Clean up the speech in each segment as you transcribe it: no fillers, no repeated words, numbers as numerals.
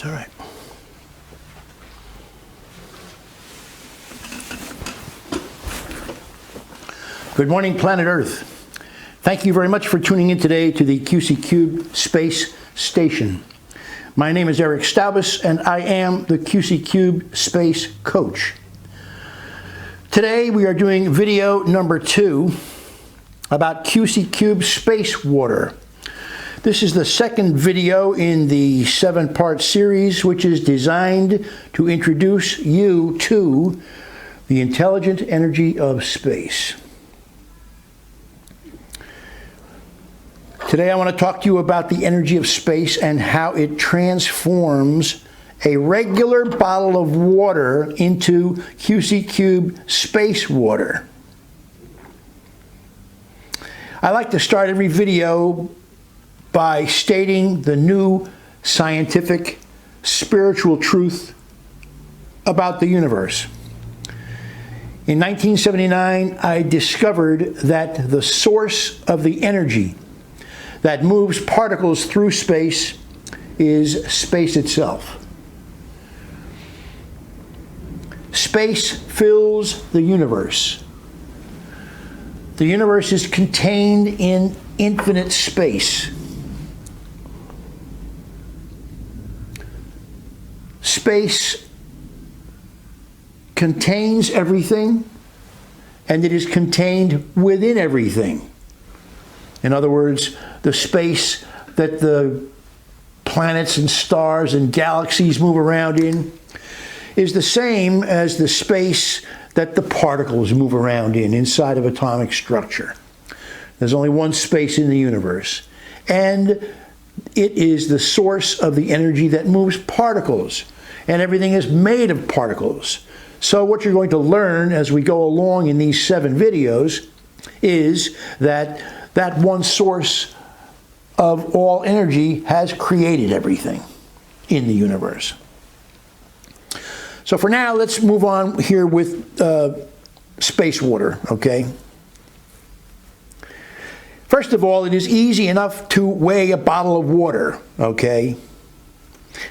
All right. Good morning, planet Earth. Thank you very much for tuning in today to the QcCubed Space Station. My name is Eric Staubus, and I am the QcCubed Space Coach. Today we are doing video number 2 about QcCubed Space Water. This is the second video in the 7-part series, which is designed to introduce you to the intelligent energy of space. Today I want to talk to you about the energy of space and how it transforms a regular bottle of water into QcCubed Space Water. I like to start every video by stating the new scientific, spiritual truth about the universe. In 1979, I discovered that the source of the energy that moves particles through space is space itself. Space fills the universe. The universe is contained in infinite space. Space contains everything, and it is contained within everything. In other words, the space that the planets and stars and galaxies move around in is the same as the space that the particles move around in inside of atomic structure. There's only one space in the universe, and it is the source of the energy that moves particles, and everything is made of particles. So what you're going to learn as we go along in these 7 videos is that one source of all energy has created everything in the universe. So for now, let's move on here with space water, okay? First of all, it is easy enough to weigh a bottle of water, okay?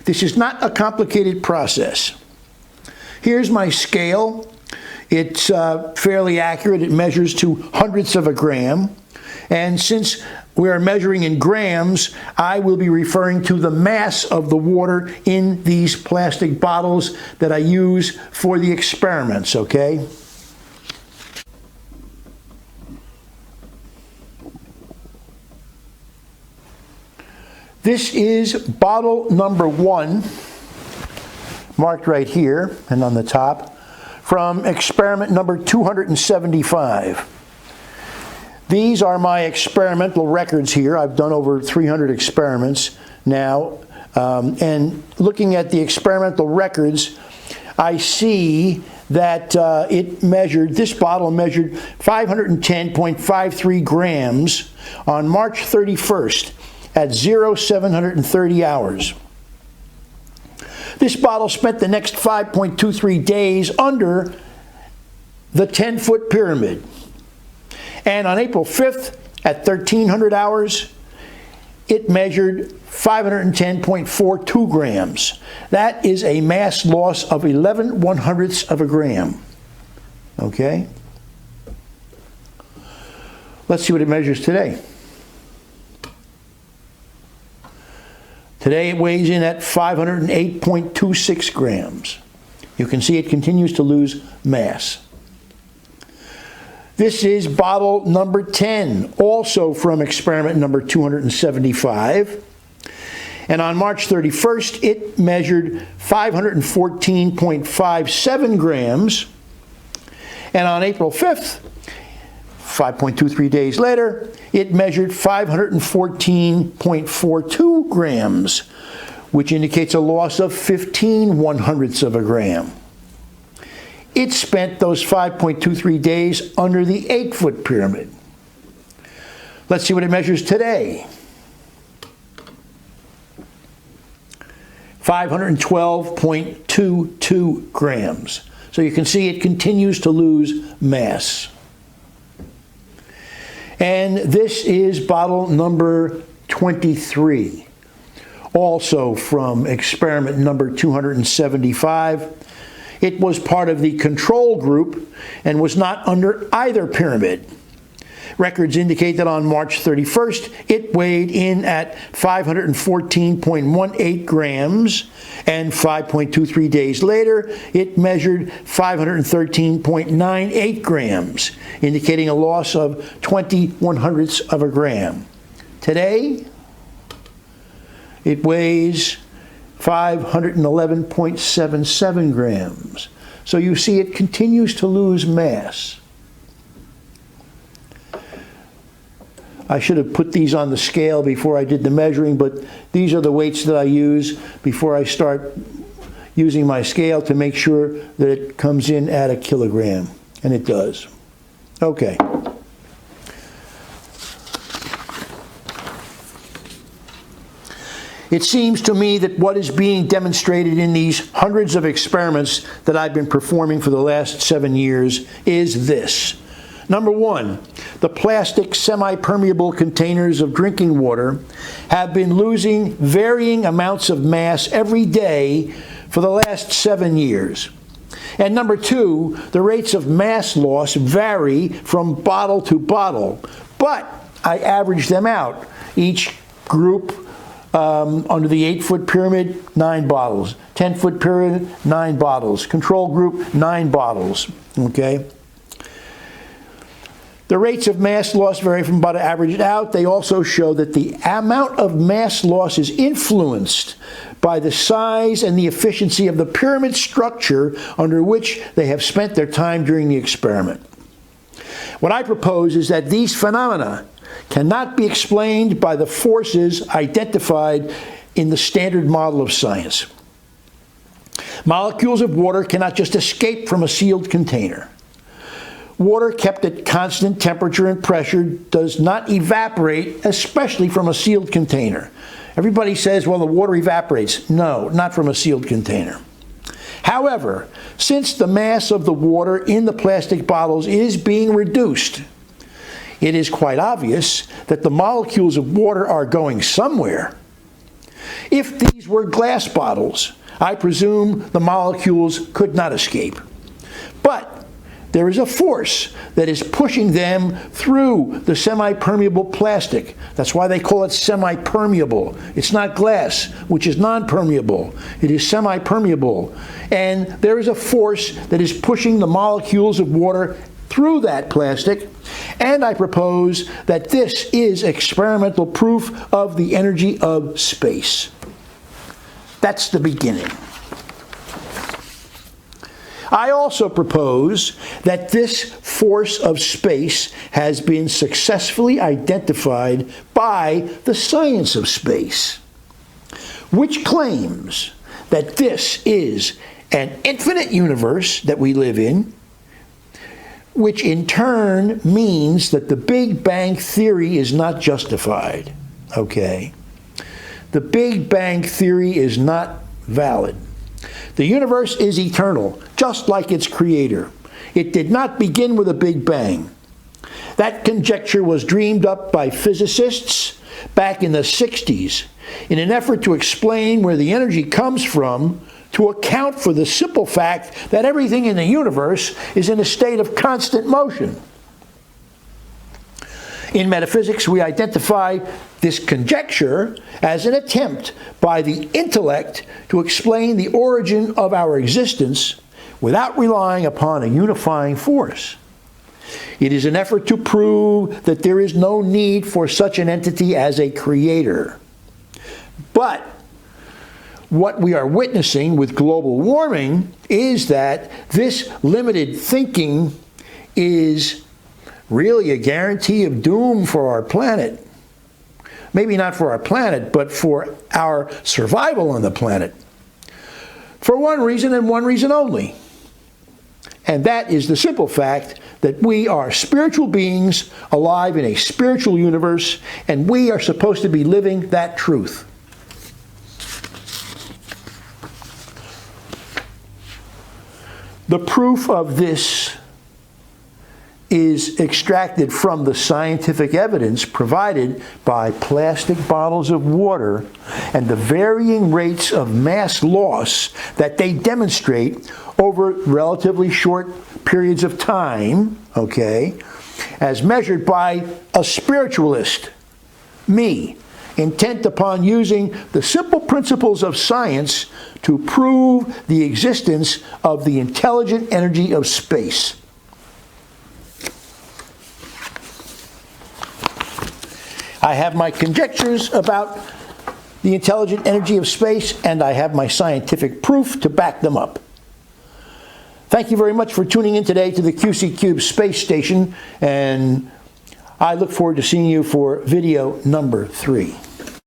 This is not a complicated process. Here's my scale. It's fairly accurate. It measures to hundredths of a gram. And since we are measuring in grams, I will be referring to the mass of the water in these plastic bottles that I use for the experiments, okay? This is bottle number 1, marked right here and on the top, from experiment number 275. These are my experimental records here. I've done over 300 experiments now, and looking at the experimental records, I see that this bottle measured 510.53 grams on March 31st at 0730 hours. This bottle spent the next 5.23 days under the 10-foot pyramid. And on April 5th, at 1300 hours, it measured 510.42 grams. That is a mass loss of 11/100ths of a gram. Okay? Let's see what it measures today. Today it weighs in at 508.26 grams. You can see it continues to lose mass. This is bottle number 10, also from experiment number 275. And on March 31st, it measured 514.57 grams. And on April 5th, 5.23 days later, it measured 514.42 grams, which indicates a loss of 15/100ths of a gram. It spent those 5.23 days under the 8-foot pyramid. Let's see what it measures today. 512.22 grams. So you can see it continues to lose mass. And this is bottle number 23. also from experiment number 275. It was part of the control group and was not under either pyramid. Records indicate that on March 31st, it weighed in at 514.18 grams, and 5.23 days later, it measured 513.98 grams, indicating a loss of 20/100ths of a gram. Today, it weighs 511.77 grams. So you see, it continues to lose mass. I should have put these on the scale before I did the measuring, but these are the weights that I use before I start using my scale to make sure that it comes in at a kilogram, and it does. Okay. It seems to me that what is being demonstrated in these hundreds of experiments that I've been performing for the last 7 years is this. Number one, the plastic semi-permeable containers of drinking water have been losing varying amounts of mass every day for the last 7 years. And number two, the rates of mass loss vary from bottle to bottle, but I average them out. Each group under the 8-foot pyramid, 9 bottles. 10-foot pyramid, 9 bottles. Control group, 9 bottles. Okay? The rates of mass loss vary from about averaged out. They also show that the amount of mass loss is influenced by the size and the efficiency of the pyramid structure under which they have spent their time during the experiment. What I propose is that these phenomena cannot be explained by the forces identified in the standard model of science. Molecules of water cannot just escape from a sealed container. Water kept at constant temperature and pressure does not evaporate, especially from a sealed container. Everybody says, well, the water evaporates. No, not from a sealed container. However, since the mass of the water in the plastic bottles is being reduced, it is quite obvious that the molecules of water are going somewhere. If these were glass bottles, I presume the molecules could not escape. But there is a force that is pushing them through the semi-permeable plastic. That's why they call it semi-permeable. It's not glass, which is non-permeable. It is semi-permeable. And there is a force that is pushing the molecules of water through that plastic. And I propose that this is experimental proof of the energy of space. That's the beginning. I also propose that this force of space has been successfully identified by the science of space, which claims that this is an infinite universe that we live in, which in turn means that the Big Bang Theory is not justified. Okay? The Big Bang Theory is not valid. The universe is eternal, just like its creator. It did not begin with a Big Bang. That conjecture was dreamed up by physicists back in the 60s in an effort to explain where the energy comes from, to account for the simple fact that everything in the universe is in a state of constant motion. In metaphysics, we identify this conjecture as an attempt by the intellect to explain the origin of our existence without relying upon a unifying force. It is an effort to prove that there is no need for such an entity as a creator. But what we are witnessing with global warming is that this limited thinking is really a guarantee of doom for our planet. Maybe not for our planet, but for our survival on the planet. For one reason and one reason only. And that is the simple fact that we are spiritual beings alive in a spiritual universe, and we are supposed to be living that truth. The proof of this is extracted from the scientific evidence provided by plastic bottles of water and the varying rates of mass loss that they demonstrate over relatively short periods of time, okay, as measured by a spiritualist, me, intent upon using the simple principles of science to prove the existence of the intelligent energy of space. I have my conjectures about the intelligent energy of space, and I have my scientific proof to back them up. Thank you very much for tuning in today to the QcCubed space station, and I look forward to seeing you for video number 3.